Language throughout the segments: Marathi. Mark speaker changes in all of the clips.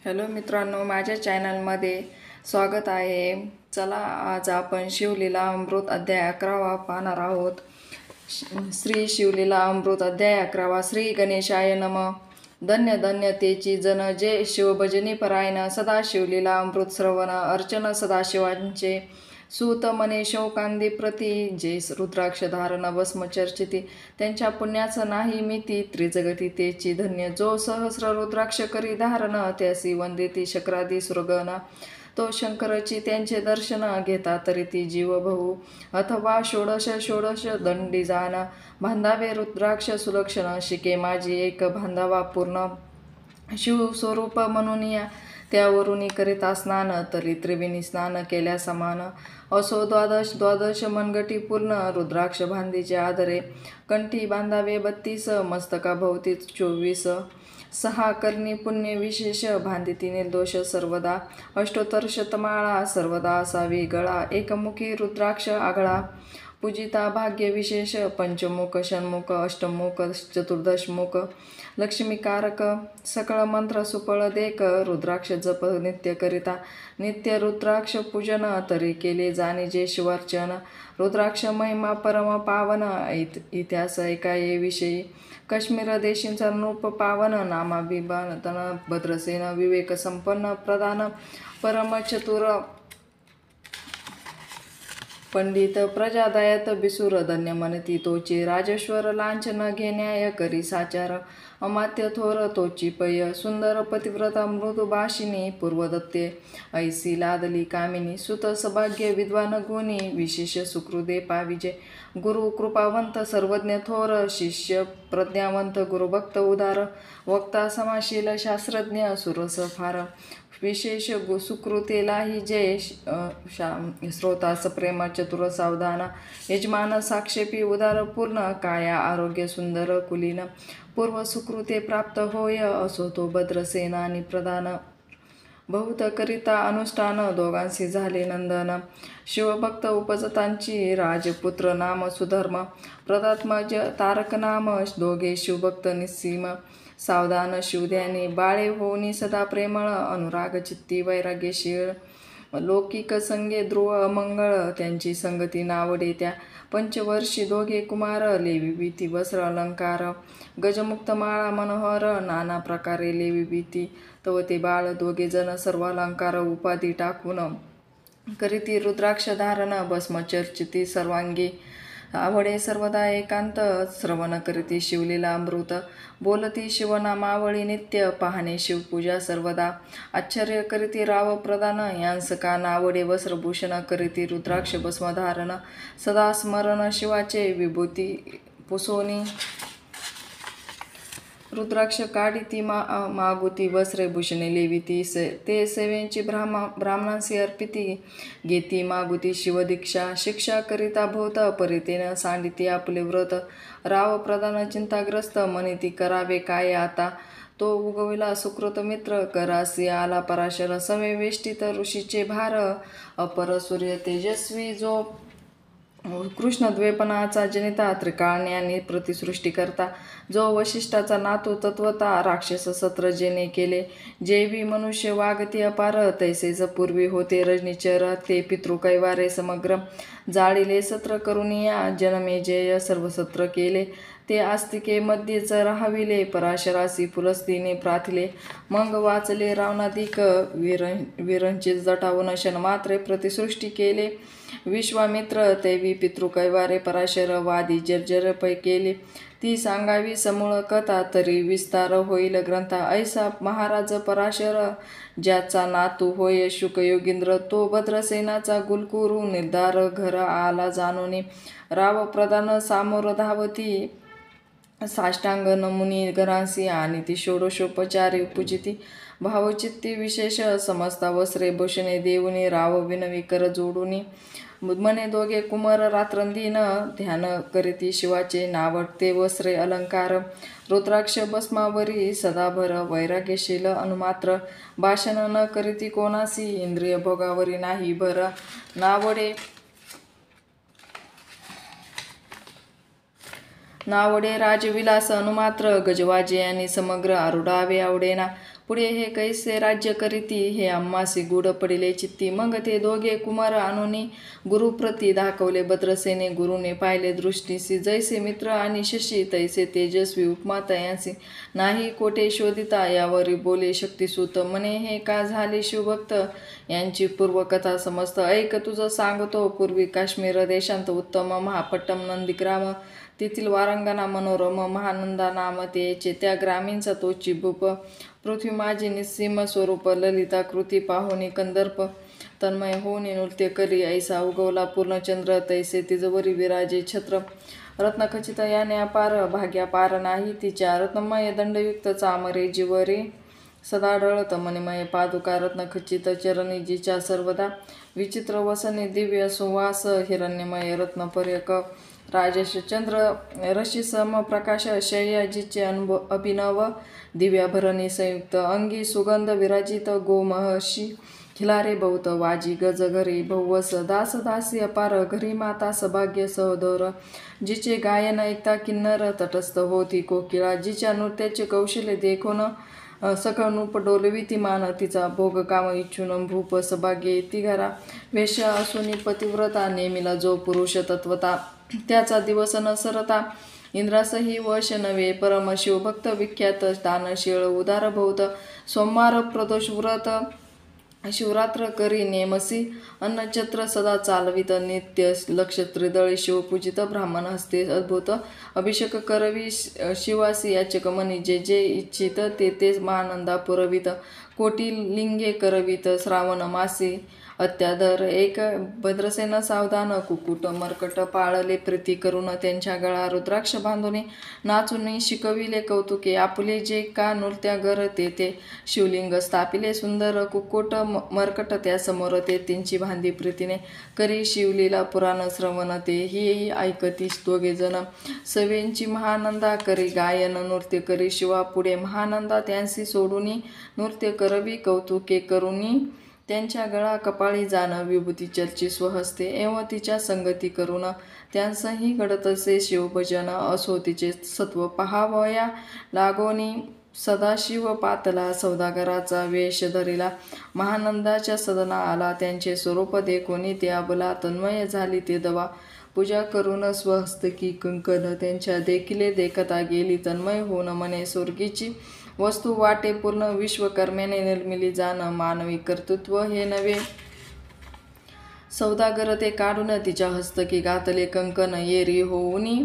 Speaker 1: हॅलो मित्रांनो, माझ्या चॅनलमध्ये स्वागत आहे. चला, आज आपण शिवलीला अमृत अध्याय 11वा पाहणार आहोत. श्री शिवलीला अमृत अध्याय 11वा. श्री गणेशाय नम. धन्य धन्य तेची जन जे शिवभजनी परायण, सदा शिवलीला अमृत श्रवण अर्चन सदाशिवांचे सूत मने शोकांदी प्रती, जे रुद्राक्ष धारण भस्म चर्चिती, त्यांच्या पुण्याचं नाही मिती, त्रिजगती तेची धन्य जो सहस्र रुद्राक्ष करी धारण, त्यासी वंदिती शक्रादी सुरगण, तो शंकरची त्यांचे दर्शन, घेता तरी ती जीव बहु अथवा षोडश षोडश दंडी जाण, बांधावे रुद्राक्ष सुलक्षण, शिके माझी एक बांधावा पूर्ण, शिव स्वरूप म्हणून या त्यावरून करिता स्नान, तरी त्रिवेणी स्नान केल्या समान, असो द्वादश द्वादश मनगटी पूर्ण, रुद्राक्ष बांधीचे आदरे, कंठी बांधावे 32, मस्तका भोवती 24, 6 करणी पुण्य विशेष, बांधिती निर्दोष सर्वदा, अष्टोत्तर शतमाळा सर्वदा असावी गळा, एकमुखी रुद्राक्ष आगळा, पूजिता भाग्य विशेष, पंचमुख षण्मुख अष्टमुख चतुर्दशमुख, लक्ष्मीकारक सकळ मंत्र सुपळ देक, रुद्राक्ष जप नित्य करिता, नित्य रुद्राक्ष पूजन, तरी केले जाणे जे शिवार्चन, रुद्राक्ष महिमा परम पावन, इतिहास ऐकाये विषयी, काश्मीर देशींचा नृप पावन, नामाभिमान भद्रसेन विवेक संपन्न प्रधान, परम चतुर पंडित प्रजादायात बिसुर, धन्य म्हणती तोची राजेश्वर, लांछन घेण्याय करी साचार, अमात्य थोर तोची पय, सुंदर पतिव्रता मृदुभाषिणी, पूर्वदत्ते ऐसी लादली कामिनी, सुत सभाग्य विद्वान गुणी, विशेष सुकृदे पाविजे, गुरु कृपावंत सर्वज्ञ थोर, शिष्य प्रज्ञावंत गुरुभक्त उदार, वक्ता समाशील शास्त्रज्ञ सुरस फार, विशेष सुकृतेलाही जय, श्रोतास प्रेम चतुर सावधान, यजमान साक्षेपी उदार पूर्ण, काया आरोग्य सुंदर कुलीन, पूर्व सुकृते प्राप्त होय, असो तो भद्रसेनानी प्रधान, बहुत करिता अनुष्ठान, दोघांशी झाले नंदन, शिवभक्त उपजतांची, राजपुत्र नाम सुधर्म, प्रदात्मज तारक नाम, दोघे शिवभक्त निस्सीम, सावधान शिवध्यानी, बाळे होनी सदा प्रेमळ, अनुराग चित्ती वैराग्यशीळ, लौकिक संगे ध्रुव अमंगळ, त्यांची संगती नावडे त्या, पंचवर्षी दोघे कुमार, लेवी भीती वस्त्र अलंकार, गजमुक्त माळा मनोहर, नाना प्रकारे लेवी भीती, तव ते बाळ दोघे जण सर्व अलंकार उपाधी टाकून, करीती रुद्राक्ष धारण, भस्म चर्चिती सर्वांगी, आवडे सर्वदा एकांत, श्रवण करीती शिवलीला अमृत, बोलती शिवनामावळी नित्य, पाहणे शिवपूजा सर्वदा, आश्चर्य करीती राव प्रदान, यांस का नावडे वस्त्रभूषण, करीती रुद्राक्ष भस्मधारण, सदा स्मरण शिवाचे, विभूती पुसोनी रुद्राक्ष काढिती मागुती, वस्त्रे भूषणे लेविती, ते सेवेंची ब्राह्मणांसी अर्पिती, घेती मागुती शिवदीक्षा, शिक्षा करिता भोवत, परितेन सांडिती आपले व्रत, राव प्रधान चिंताग्रस्त, मनिती करावे काय आता, तो उगविला सुकृत मित्र, करासी आला पराशर, सवे वेष्टित ऋषीचे भार, अपर सूर्य तेजस्वी जो कृष्णद्वेपणाचा जनिता, त्रिकाळज्ञानी प्रतिसृष्टी करता, जो वशिष्ठाचा नातू तत्वता, राक्षस सत्र जेने केले, जेवी मनुष्य वागती अपार, तैसेच पूर्वी होते रजनीचर, ते पितृकैवारे समग्र, जाळिले सत्र करुनिया, जनमेजय सर्व सत्र केले, ते आस्तिके मध्येच राहाविले, पराशरासी पुलस्तीने प्राथिले, मग वाचले रावणाधिक, वीरंचित जटावून शनमात्रे प्रतिसृष्टी केले, विश्वामित्र दैवी पितृकैवारे पराशर, वादी जर्जर पै केले, ती सांगावी समूळ कथा, तरी विस्तार होईल ग्रंथा, ऐसा महाराज पराशर, ज्याचा नातू होय शुकयोगींद्र, तो भद्रसेनाचा गुलकुरू, निर्धार घर आला जाणून, राव प्रधान सामोर धावती, साष्टांग नमुनी घरांसी, आणि ती षोडशोपचारी पूजिती, भावचित्ती विशेष, समस्ता वस्त्रे भूषणे देऊनी, राव विनवी कर जोडूनी, मने दोघे कुमार रात्रंदिन, ध्यान करीती शिवाचे, नावडते वस्त्रे अलंकार, रुद्राक्ष भस्मावरी सदाभर, वैराग्यशील अनुमात्र, भाषण न करीती कोणासी, इंद्रिय भोगावरी नाही भर, नावडे राजविलास अनुमात्र, गजवाजे आणि समग्र आरुडावे आवडेना, पुढे हे कैसे राज्य करीती हे आम्हासी गुढ पडिले चित्ती. मग ते दोघे कुमार आणूनी गुरुप्रती दाखवले भद्रसेने. गुरुने पाहिले दृष्टीसी जैसे मित्र आणि शशी तैसे तेजस्वी उपमा तयांसी नाही कोठे शोधिता. यावरी बोले शक्तिसूत म्हणे हे का झाले शिवभक्त यांची पूर्वकथा समस्त. ऐक तुझं सांगतो पूर्वी काश्मीर देशांत उत्तम महापट्टम नंदीग्राम तेथील वारंगना मनोरम महानंदा नाम तेचे. त्या ग्रामीणचा तोची भूप पृथ्वी माझी निस्सीम स्वरूप. ललिता कृती पाहुनी कंदर्प तन्मय होऊन नृत्य करी. ऐसा उगवला पूर्णचंद्र तैसे तिजवरी विराजे छत्र. रत्नखचित याने अपार भाग्या पार नाही तिच्या. रत्नमय दंडयुक्त चामरे जिवरे सदा ढळत मणिमय पादुका. रत्नखचित चरणी जिच्या सर्वदा विचित्र वसने दिव्य सुवास. हिरण्यमय रत्नपर्यक राजेश चंद्र रशीसम प्रकाश. शय्या जिचे अभिनव दिव्याभरणी संयुक्त. अंगी सुगंध विराजित गोमहर्षी खिलारे बहुत. वाजी गज घरी भौवस दास दासी अपार. घरी माता सभाग्य सहोदर जिचे गायन ऐकता किन्नर तटस्थ होती कोकिळा. जिच्या नृत्याचे कौशल्य देखून सकळ नूप डोलविती मान. तिचा भोग काम इच्छून भूप सभाग्य तिघारा. वेश्या असूनी पतिव्रता नेमिला जो पुरुष तत्वता. त्याचा दिवस न सरता इंद्रासही वश नव्हे. परम शिवभक्त विख्यात दानशीळ उदार बहुत. सोमवार प्रदोष व्रत शिवरात्र करी नेमसी. अन्नछत्र सदा चालवित नित्य. लक्ष त्रिदळी शिवपूजित. ब्राह्मण हस्ते अद्भुत अभिषेक करवी शिवासी. याचक मनी जे जे इच्छित ते ते महानंदा पुरवित. कोटी लिंगे करवित श्रावण मासी अत्यादर. एक भद्रसेन सावधान कुकुट मरकट पाळले प्रीती करून. त्यांच्या गळा रुद्राक्ष बांधून नाचून शिकविले कौतुके आपुले. जे का नृत्यागर ते ते शिवलिंग स्थापिले सुंदर. कुक्कुट मरकट त्या समोर ते त्यांची बांधी प्रीतीने. करी शिवलीला पुराण श्रवण ते ही ऐकती दोघे जण. सवेंची महानंदा करी गायन नृत्य करी शिवा पुढे. महानंदा त्यांसी सोडूनी नृत्य करवी कौतुके करुनी. त्यांच्या गळा कपाळी जाण विभूती चर्ची स्वहस्ते. एव तिच्या संगती करून त्यांसही घडतसे शिवभजन. असो तिचे सत्व पहावया लागोनी. सदाशिव पातला सौदागराचा वेश धरिला. महानंदाच्या सदना आला त्यांचे स्वरूप देखोनी. ते अबला तन्मय झाली ते दवा. पूजा करून स्वहस्तकी कंकण त्यांच्या देखिले देखता गेली तन्मय होऊन. मने स्वर्गीची वस्तू वाटे पूर्ण विश्वकर्म्याने निर्मिली जाण. मानवी कर्तृत्व हे नव्हे सौदागर ते काढून तिच्या हस्तकी घातले कंकण. येरी होऊनी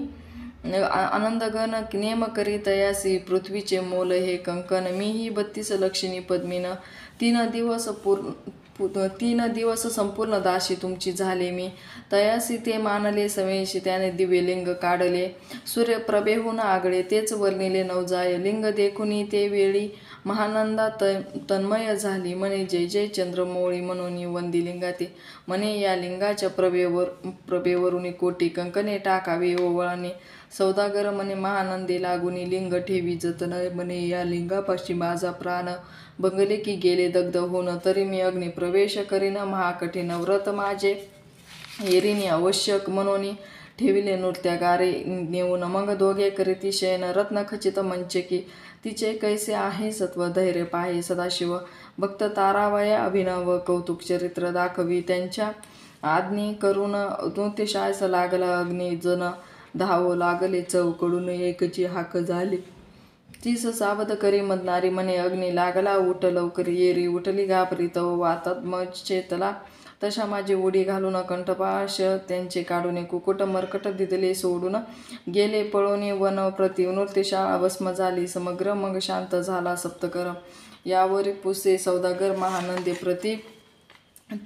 Speaker 1: आनंदगण नेम करी तयासी. पृथ्वीचे मोल हे कंकण. मीही 32 लक्षणी पद्मीन. 3 दिवस संपूर्ण दासी तुमची झाले मी. तयासी ते मानले सवेशी. त्याने दिव्यलिंग काढले सूर्यप्रभेहून आगळे. तेच वर्णिले नवजाय लिंग देखुनी. ते वेळी महानंदा तन्मय झाली. म्हणे जय जय चंद्रमौळी म्हणून वंदी लिंगाते. म्हणे या लिंगाच्या प्रभेवरून कोटी कंकणे टाकावे ओवळणे. सौदागर म्हणे महानंदे लागुनी लिंग ठेवी जतन. म्हणे या लिंगापाशी माझा प्राण बंगले की गेले दग्ध होऊन. तरी मी अग्नी प्रवेश करीन महाकठीण व्रत माझे. एरिनी आवश्यक म्हणून ठेविले नृत्यागारे नेऊन. मग दोघे करीती शयन रत्नखचित मंचकी. तिचे कैसे आहे सत्व धैर्य पाहे सदाशिव. भक्त तारावया अभिनव कौतुक चरित्र दाखवी. त्यांच्या आज्ञे करून नृत्यशाळेस लागला अग्नी जन. धावो लागले चौकडून एकची हाक झाली. तीस सावध करी मदनारी. म्हणे अग्नी लागला उठ लवकरी. येरी उठली घाबरी तव वातात मग चेतला. तशा माझी उडी घालून कंठपाश त्यांचे काढून. कुकुट मरकट दिदले सोडून गेले पळून वन प्रति. नृत्यशाळा भस्म झाली समग्र. मग शांत झाला सप्तकर. यावरी पुसे सौदागर महानंदे प्रति.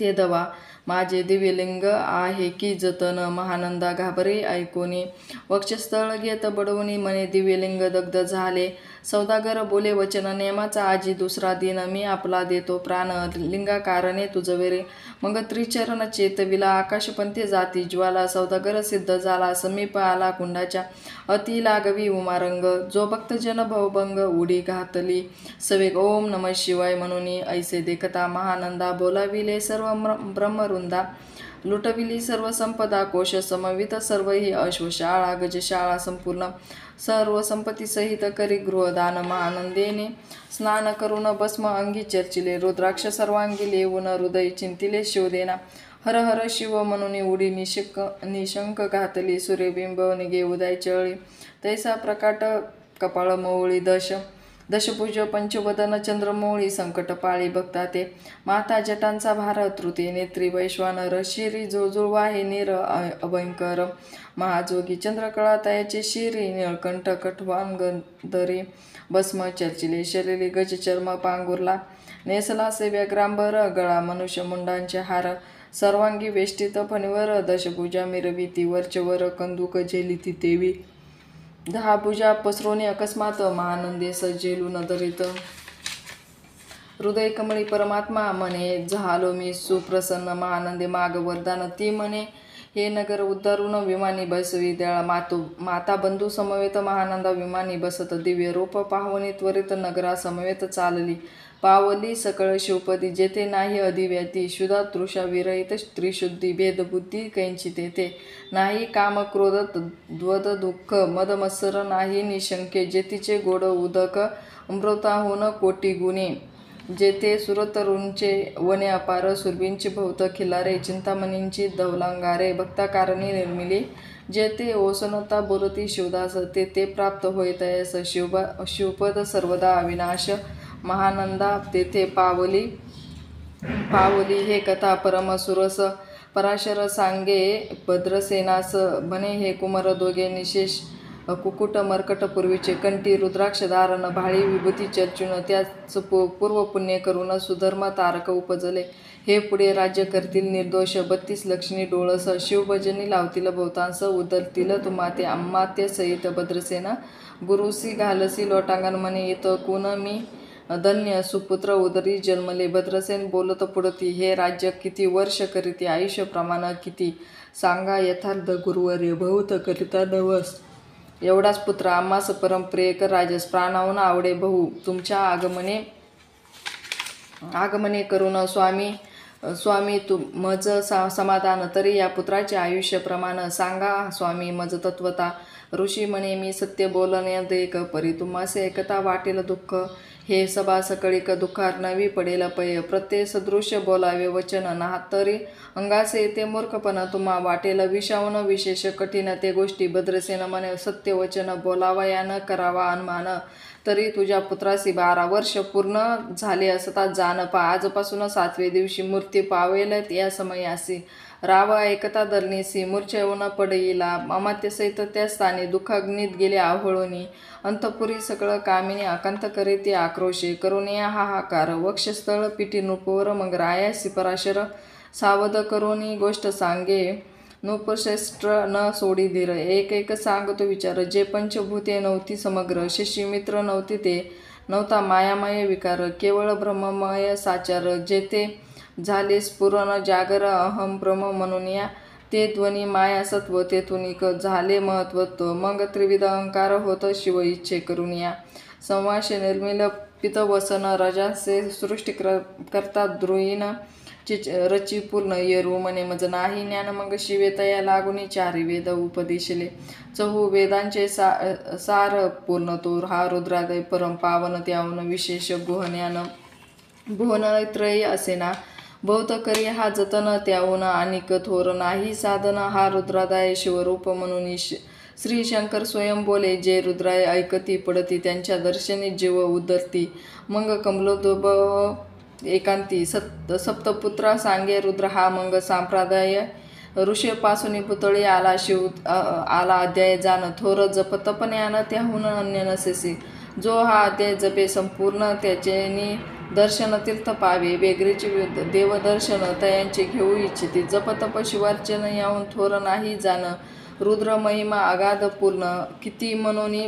Speaker 1: ते दवा माझे दिव्यलिंग आहे की जतन. महानंदा घाबरे ऐकोनी. वक्षस्थळ घेत बडवणी. म्हणे दिव्यलिंग दग्ध झाले. सौदागर बोले वचन नेमाचा आजी दुसरा दिन. मी आपला देतो प्राण लिंगा कारणे तुझवेरे. मग त्रिचरण चेतविला आकाशपंथी जाती ज्वाला. सौदागर सिद्ध झाला समीप आला कुंडाच्या. अति लागवी उमारंग. जो भक्तजन भवभंग उडी घातली सवेग. ओम नमः शिवाय म्हणून ऐसे देखता महानंदा बोलाविले सर्व ब्रह्मवृंदा. लुटविली सर्व संपदा कोश समवित सर्व ही अश्वशाळा गजशाळा संपूर्ण सर्व संपत्ती सहित करी गृहदान महानंदेने स्नान करून भस्म अंगी चर्चिले रुद्राक्ष सर्वांगी लेवून हृदय चिंतिले शिवदेना हर हर शिव म्हणून उडी निशंक घातली सूर्यबिंब निगे उदय चळी तैसा प्रकाट कपाळ मोवळी दशभुज पंचवदन चंद्रमौळी संकट पाळी बघता ते माता जटांचा भार तृतीय नेत्री वैश्वानर शिरी जुळजुळ वाहे नीर अभयंकर महाजोगी चंद्रकळा तयाचे शिरी निळकंठ कठवान गंधरी भस्म चर्चिले शरीरी गजचर्म पांगुरला नेसला से व्याग्रांबर गळा मनुष्य मुंडांचे हार सर्वांगी वेष्टित फणीवर दशभुजा मिरविती वरचवर कंदुक झेलिती देवी दहा भुजा पसरोनी अकस्मात महानंदे सज्जेलून धरित हृदय कमळी परमात्मा म्हणे झालो मी सुप्रसन्न महानंदे माग वरदान ती म्हणे हे नगर उद्धारून विमानी बसवी दळा माता बंधू समवेत महानंदा विमानी बसत दिव्य रूप पाहुणी त्वरित नगरा समवेत चालली पावली सकळ शिवपदी जेथे नाही अधिव्याती शुद्धा तृषा विरहित त्रिशुद्धी भेदबुद्धी कैंची तेथे नाही काम क्रोध द्वद दुःख मदमत्सर नाही निशंके जेतीचे गोड उदक अमृताहून कोटी गुणे जेथे सुरतरूंचे वने अपार सुरभींची भोवत खिलारे चिंतामणींची धवलांगारे भक्ताकारणी निर्मिली जेथे ओसनता बोलती शिवदास ते प्राप्त होय तयस शिवपद सर्वदा अविनाश महानंदा तेथे पावली हे कथा परम सुरस पराशर सांगे भद्रसेनास म्हणे हे कुमार दोघे निशेष कुकुट मर्कट पूर्वीचे कंठी रुद्राक्ष धारण भाळी विभूती चर्चून त्याच पूर्व पुण्य करून सुधर्म तारक उपजले हे पुढे राज्य करतील निर्दोष 32 लक्ष्मी डोळस शिवभजनी लावतील बहुतांस उदरतील तुमाते अम्मात्य सहित भद्रसेना गुरुसी घालसी लोटांगण म्हणे येत कुण मी धन्य सुपुत्र उदरी जन्मले भद्रसेन बोलत पुढती हे राज्य किती वर्ष करीती आयुष्य प्रमाण किती सांगा यथार्थ गुरुवर्य बहुत करिता नवस एवढाच पुत्र आम्हास परम प्रियकर राजस प्राणाहून आवडे बहु तुमच्या आगमने करून स्वामी मज समाधान तरी या पुत्राचे आयुष्य प्रमाण सांगा स्वामी मज तत्वता ऋषी म्हणे मी सत्य बोलणे देक परी तुम्हासे एकता वाटेल दुःख हे सभा सकळीक दुःखार नवी पडेल पय प्रत्यय सदृश्य बोलावे वचन नाह तरी अंगासे येते मूर्खपण तुम्हा वाटेल विषावून विशेष कठीण ते गोष्टी भद्रसेन म्हणे सत्य वचन बोलावया न करावा अनुमान तरी तुझ्या पुत्रासी 12 वर्ष पूर्ण झाले असता जानपा आजपासून 7वे दिवशी मूर्ती पावेल या समयासी राव एकता धरणीसी मूर्छा येऊन पडईला अमात्यसहित त्या स्थानी दुःखाग्नीत गेले आव्हळूनी अंतपुरी सकळ कामिनी आकांत करे ते आक्रोशे करुनिया हाहाकार वक्षस्थळ पिठी नृपवर मग रायासी पराशर सावध करोनी गोष्ट सांगे नृपश्रेष्ठ न सोडी धीर एक सांगतो विचार जे पंचभूते नव्हती समग्र शिष्य मित्र नव्हती ते नव्हता मायामय विकार केवळ ब्रह्ममय साचार जेथे झाले स्फुरण जागर अहम ब्रह्म म्हणून या ते ध्वनी माया सत्व तेथून झाले महत्वत्व मग त्रिविध अहंकार होत शिव इच्छे करून या संवाश निर्मिल पितवसन रजासे सृष्टी करता द्रोहीन रची पूर्ण येरू म्हणे मज नाही ज्ञान मग शिवे तया लागुनी 4 वेद उपदेशले 4 वेदांचे सार पूर्ण तो हा रुद्रादय परम पावन त्यावन विशेष गुहज्ञान भुवनत्रयी असेना बहुत करी हा जतन त्याहून आणिक थोर नाही साधन हा रुद्रादाय शिवरूप म्हणून श्री शंकर स्वयं बोले जे रुद्राय ऐकती पडती त्यांच्या दर्शनी जीव उदरती मग कमलोद्भव एकांती सप्तपुत्रा सांगे रुद्र हा मंग संप्रदाय ऋषीपासून पुतळी आला शिव आला अध्याय जाण थोर जप तपज्ञान त्याहून अन्य नसेसी जो हा अध्याय जपे संपूर्ण त्याचेनी दर्शन तीर्थ पावे वेगळीचे देवदर्शन तयांचे घेऊ इच्छिते जप तप शिवार्चन याहून थोर नाही जाण रुद्र महिमा अगाध पूर्ण किती मनोनी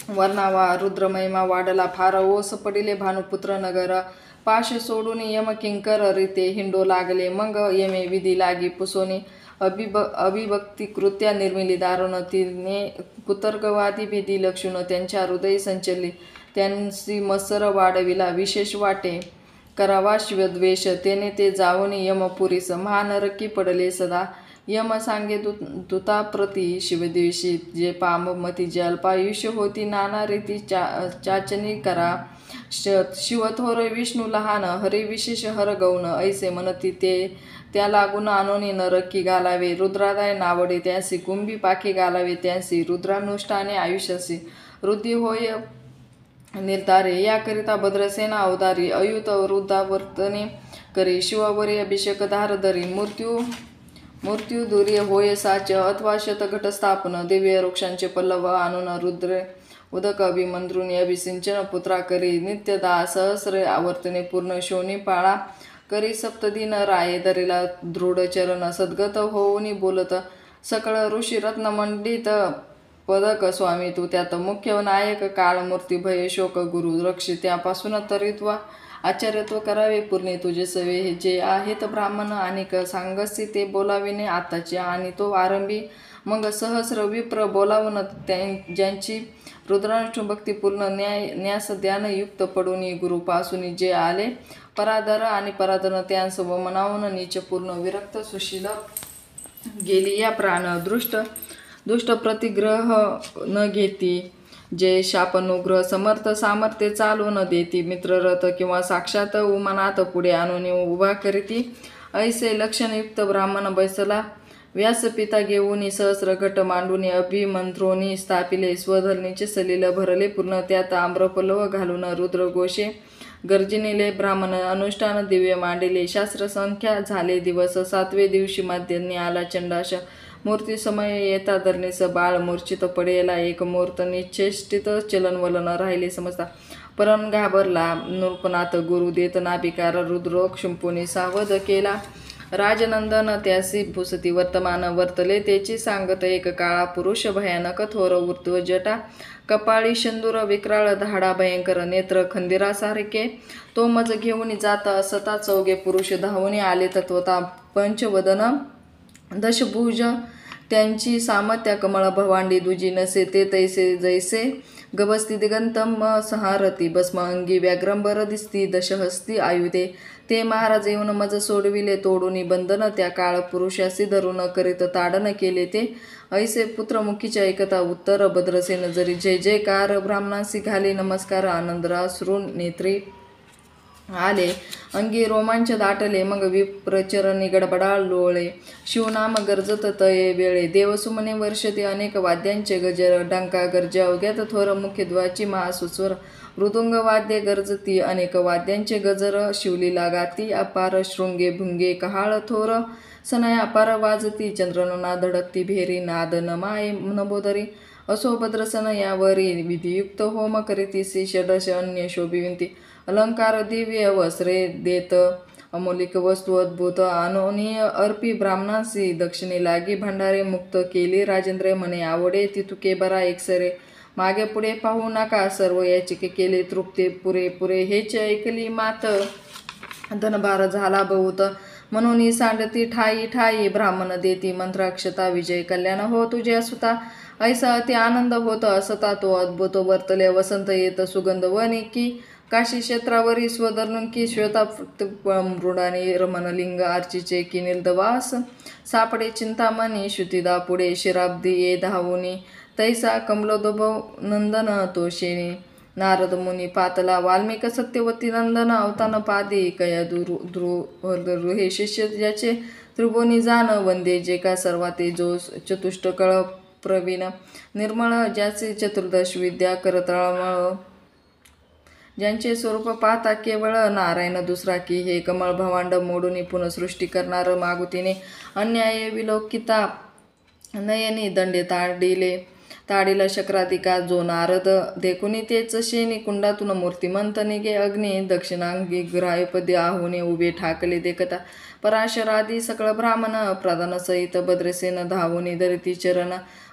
Speaker 1: वर्णावा रुद्र महिमा वाढला फार ओस पडिले भानुपुत्र नगर पाश सोडून यम किंकर रीते हिंडो लागले मग यमे विधी लागी पुसोनी अभिभक्ती कृत्या निर्मिली दारुण तिने कुतर्कवादी भेदी लक्षून त्यांच्या हृदय संचलली त्यांची मत्सर वाढविला विशेष वाटे करावा शिवद्वेष, तेने ते जाऊन यमपुरीस, महानरकी पडले सदा. यम सांगे दूताप्रती शिवद्वेषी, जे पाममती जे अल्पायुष्य होती, नाना रीती चाचणी करा. शिवथोर विष्णू लहान, हरी विशेष हर गौण, ऐसे म्हणती ते त्या लागून आणोनी नरकी घालावे. रुद्रादाय नावडे त्यांसी, कुंभी पाखी घालावे त्यांसी, रुद्रानुष्ठाने आयुष्यासी वृद्धी होय निर्धारे. याकरिता भद्रसेना अवतारी, अयुत वृद्धावर्तने करी, शिवावरी अभिषेक धार धरी. मृत्यू दूरी होय साच, अथवा शतघट स्थापन, दिव्य वृक्षांचे पल्लव आणून रुद्र उदक अभिमंत्रुनी अभिसिंचन पुत्रा करी. नित्यदा सहस्र आवर्तने पूर्ण शोनी पाळा करी. सप्तदिन राये धरिला दृढ चरण, सद्गत होऊनी बोलत सकळ ऋषी रत्नमंडित पदक. स्वामी तू त्यात मुख्य नायक, काळ मूर्ती भय शोक गुरु रक्षी. त्यापासून तरित्व आचार्यत्व करावे पूर्णे तुझे सवे, जे आहेत ब्राह्मण अनेक सांगसी ते बोलाविने आताचे. आणि तो आरंभी मग सहस्र विप्र बोलावून, ज्यांची रुद्रानुष्ठ भक्ती पूर्ण न्यास ध्यान युक्त पडून, गुरुपासून जे आले पराधर आणि पराधन, त्यांस मनावून नीच पूर्ण विरक्त सुशील गेली. या प्राण दुष्ट प्रतिग्रह न घेती, जे शापनुग्रह समर्थ सामर्थ्य चालू न देती. मित्ररथ किंवा साक्षात उमानात पुढे आणून उभा करीती, ऐसे लक्षणयुक्त ब्राह्मण बैसला. व्यासपिता घेऊन सहस्र घट मांडून अभिमंत्रोनी स्थापिले. स्वधरणीचे सलील भरले पूर्ण, त्यात आम्रपल्लव घालून रुद्रघोषे गर्जनिले. ब्राह्मण अनुष्ठान दिव्य मांडिले, शास्त्र संख्या झाले दिवस. 7वे दिवशी माध्यान्नी आला चंडाश, मूर्ती समय येता धरणीस. बाळ मूर्छित पडेला एक मुहूर्त, निश्चेष्टित चलनवलन राहिले समजता. परम घाबरला नृपनाथ, गुरु देत नाभिकार. रुद्रोक शिंपुनी सावध केला राजनंदन, त्यासी पुसती वर्तमान वर्तले. त्याची सांगत एक काळा पुरुष, भयानक थोर ऊर्ध्व जटा, कपाळी शंदूर विक्राळ धाडा, भयंकर नेत्र खंदिरासारखे. तो मज घेऊन जात असता, चौघे पुरुष धावून आले तत्वता. पंचवदन दशभुज त्यांची सामत्या, कमळ भवांडी दुजी नसे. ते तैसे जैसे गवस्ती दिगंतम संहारती, भस्म अंगी व्याघ्रंबर दिसती. दशहस्ती आयुधे ते महाराज येऊन मज सोडविले तोडून बंधन. त्या काळ पुरुषासी धरून करीत ताडन केले ते, ऐसे पुत्रमुखीच्या ऐकता उत्तर. भद्रसेन जरी जय जयकार, ब्राह्मणांसी घाली नमस्कार. आनंदराश्रून नेत्री आले, अंगी रोमांच दाटले. मग विप्रचरणी गडबडाळ लोळे, शिवनाम गरजत तये वेळे. देवसुमने वर्षते अनेक वाद्यांचे गजर, डंका गर्जा अवघ्यात थोर. मुख्यध्वजाची महासुस्वर, मृदुंग वाद्ये गरजती अनेक वाद्यांचे गजर. शिवलीला गाती अपार, शृंगे भुंगे कहाळ थोर. सनय अपार वाजती, चंद्रनना धडकती भेरी. नाद नमाय नभोदरी, असो भद्रसन यावरी. विधियुक्त होम करीतीसी, षडश अन्य शोभिवंती. अलंकार दिव्य वस्त्रे देत, अमोलिक वस्तू अद्भुत आणोनी अर्पी. ब्राह्मणांसी दक्षिणे लागी भंडारे, मुक्त केली राजेंद्र म्हणे आवडे. तितुके बरा एकसरे, मागे पुढे पाहू नका. सर्व याचिके केले तृप्ते, पुरे हेच ऐकली मात. धनभार झाला बहुत, म्हणून सांडती ठाई. ब्राह्मण देती मंत्राक्षता, विजय कल्याण हो तुझ्या सुता. ऐसा अति आनंद होत असता, तो अद्भुत वर्तले. वसंत येत सुगंध वनी की, काशी क्षेत्रावरी स्वधरणून की. श्वेता मृडानी रमणलिंग, आर्चीचे की निलदवास. सापडे चिंतामणी, श्रुतिदा पुढे शिराब्दी ये धावुनी. तैसा कमलोद्भव नंदन तोषेनी. नारद मुनी पातला, वाल्मिक सत्यवती नंदन. अवतान पादी कया दुर् हे शिष्य ज्याचे त्रिभुवनी जाण. वंदे जे का सर्वाते जो चतुष्टकळ प्रवीण. निर्मळ ज्याचे चतुर्दश विद्या करतळमळ. ज्यांचे स्वरूप पाहता केवळ नारायण दुसरा की. हे कमळ भवांड मोडून पुनःसृष्टी करणार. मागुतीने अन्याय विलोकिता, नयनी दंडे ताडिला शक्राधिका. जो नारद देखुनी तेच शेनी, कुंडातून मूर्तिमंत निघे अग्नी. दक्षिणांगी ग्राह्यपदी आहुने उभे ठाकले देखता. पराशरादी सकळ ब्राह्मण, प्रधानसहित भद्रसेन धावुनी धरिती चरण.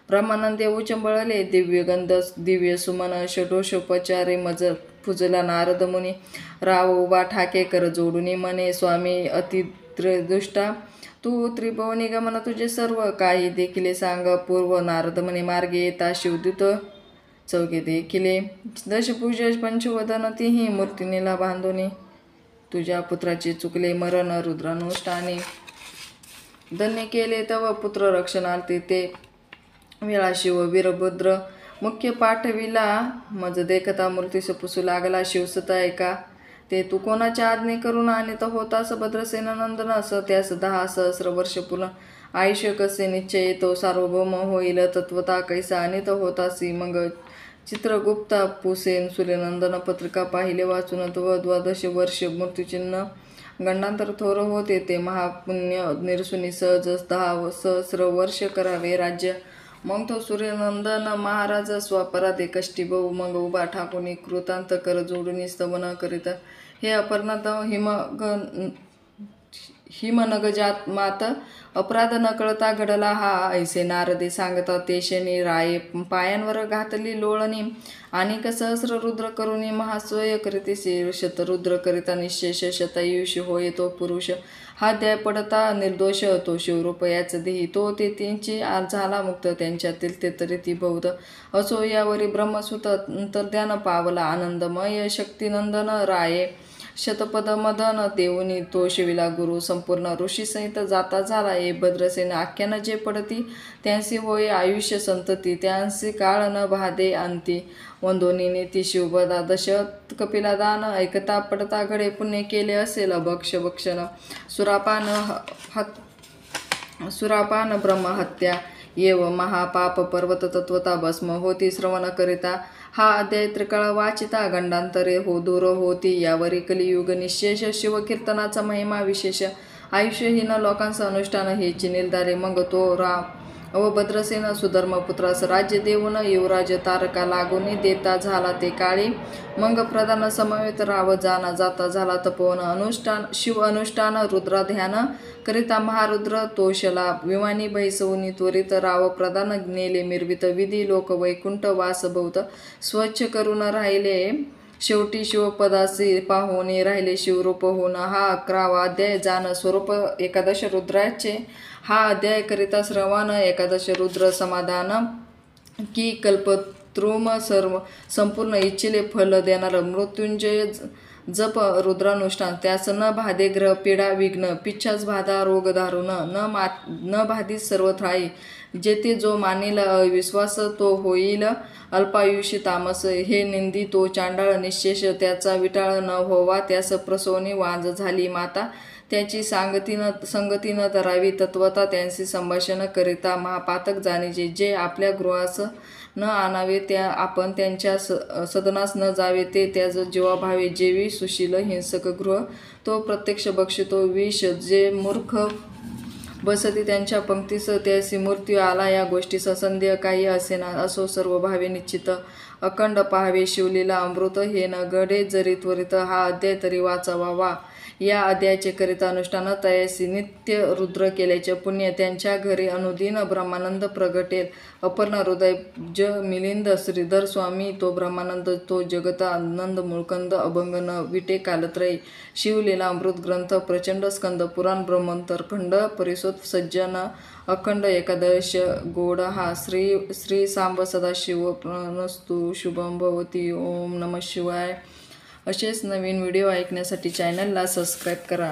Speaker 1: ब्रह्मानंदे उचंबळले, दिव्यगंध दिव्य सुमन. षडोषोपचारे मज पूजला नारद मुनी. राव उभा ठाके कर जोडुनी म्हणे, स्वामी अतिदुष्टा तू त्रिभुवनी गमन तुझे सर्व काही देखिले सांग पूर्व. नारद म्हणे मार्गे येता शिवदूत चौघे देखिले. दशभुज पंचवदन, तिही मूर्तिनीला बांधुनी. तुझ्या पुत्राचे चुकले मरण रुद्रानुष्ठाने धन्य केले तव पुत्र रक्षणार्थी ते वेळा शिव वीरभद्र मुख्य पाठविला मज देखता मूर्तीस पुसू लागला शिवसत ऐका ते तू कोणाच्या आज्ञे करून आणीत होतास भद्रसेन नंदन असं त्यास 10 सहस्र वर्ष पूर्ण आयुष्य कसे निश्चय तो सार्वभौम होईल तत्वता कैसा आणीत होतासी मग चित्रगुप्ता पुसेन सूर्यनंदन पत्रिका पाहिले वाचून द्वादश वर्ष मृत्यूचिन्ह गंडांतर थोर होते ते महापुण्य निरसुनी सहज 10 सहस्र वर्ष करावे राज्य मग तो सूर्यनंदन महाराज स्वपराधे कष्टी बहु मग उभा ठाकून कृतांत कर जोडून स्तवन करीत हे अपर्णात हिमनगजात मात अपराध न कळता घडला हा ऐसे नारदे सांगता ते शनी राये पायांवर घातली लोळणी आणि सहस्र रुद्र करुणी महास्वय करीते शीर्षत रुद्र करिता निशेष शतायुष होय तो पुरुष हा द्याय पडता निर्दोष तो शिवरूपयाच देही तो ते त्यांची झाला मुक्त त्यांच्यातील ते तरी ती बौद्ध असो यावरी ब्रह्मसुत अंतर्ध्यान पावला आनंदमय शक्तिनंदन राये शतपद मदन देऊनी तो शिविला गुरु संपूर्ण ऋषीसहित जाता झाला ए भद्रसेन आख्यान जे पडती त्यांसी होय आयुष्य संतती त्यांसी काळ न भादे अंती वंदोनी नीती शिवबदा दश कपिला दान ऐकता पडता घडे पुण्य केले असेल भक्षण सुरापान ब्रह्महत्या येव महापाप पर्वत तत्वता भस्म होती श्रवण करिता हा अध्याय त्रिकाळ वाचिता गंडांतरे हो दूर होती यावरी कलियुग निशेष शिवकीर्तनाचा महिमा विशेष आयुष्यहीन लोकांचं अनुष्ठान हेची निर्धारे मग तो व भद्रसेन सुधर्मपुत्रास राज्य देऊन युवराज तारका लागून देता झाला ते काळी मग प्रधान समवेत राव जाना जाता झाला तपोवन अनुष्ठान शिव अनुष्ठान रुद्र ध्यान करिता महारुद्र तोषला विमानी भैसवनी त्वरित राव प्रधान नेले मिरवित विधी लोक वैकुंठ वास भवत स्वच्छ करून राहिले शेवटी शिवपदासी पाहुणे राहिले शिवरूप होऊन हा 11वा अध्याय जाण स्वरूप एकादश रुद्राचे हा अध्याय करिता श्रवण एकादश रुद्र समाधान की कल्पत्रुम सर्व संपूर्ण इच्छिले फल देणार मृत्युंजय जप रुद्रानुष्ठान त्यास न भादे ग्रह पीडा विघ्न पिच्छाच बाधा रोग दारुण न भाधी सर्व त्राई जेथे जो मानील विश्वास तो होईल अल्पायुषी तामस हे निंदी तो चांडाळ निशेष त्याचा विटाळ न होवा त्यास प्रसवनी वांज झाली माता त्याची संगती न धरावी तत्वता त्यांची संभाषण करिता महापातक जाणीचे जे आपल्या गृहास न आणावे त्या आपण त्यांच्या सदनास न जावे ते त्याच जीवाभावे जेवी सुशील हिंसक गृह तो प्रत्यक्ष बक्षितो विष जे मूर्ख बसती त्यांच्या पंक्तीस त्यासी मृत्यू आला या गोष्टीस संदेह काही असेना असो सर्व भावे निश्चित अखंड पाहावे शिवलीला अमृत हे न घडे जरी त्वरित हा अध्याय तरी वाचावा वा या अध्यायाचे करिता अनुष्ठान तयासी नित्य रुद्र केल्याचे पुण्य त्यांच्या घरी अनुदिन ब्रह्मानंद प्रगटेल अपर्ण हृदय ज मिलिंद श्रीधर स्वामी तो ब्रह्मानंद तो जगत आनंद मुळकंद अभंग न विटे कालत्रयी शिवलीला अमृत ग्रंथ प्रचंड स्कंद पुराण ब्रह्मंतरखंड परिसोत सज्जन अखंड एकादश गोड हा श्री सांब सदाशिव प्रणस्तु शुभम भवती ओम नमः शिवाय. असेच नवीन व्हिडिओ ऐकण्यासाठी चॅनलला सबस्क्राईब करा.